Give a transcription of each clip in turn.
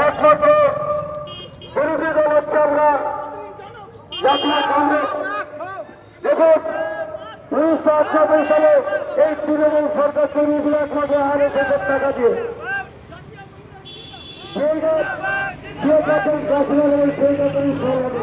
একমাত্র বিরোধী দল হচ্ছে আমরা জাতীয় কংগ্রেস। দেখুন 1998 সালে এই তৃণমূল সরকার তৈরি হয়েছিল একমাত্র 1,000 টাকা দিয়ে। সেই গাছ লাগাবেন সেই গাছেই ফল হবে।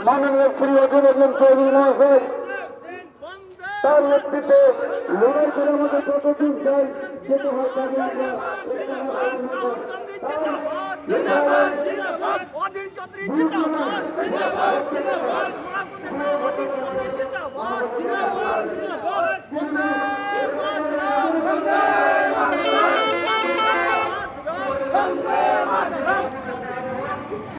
মাননীয় শ্রী অধীর রঞ্জন চৌধুরী মহাশয় তার নেতৃত্বে লড়াই করে আমাদের যতদিন চাই যেতে হয় তাদের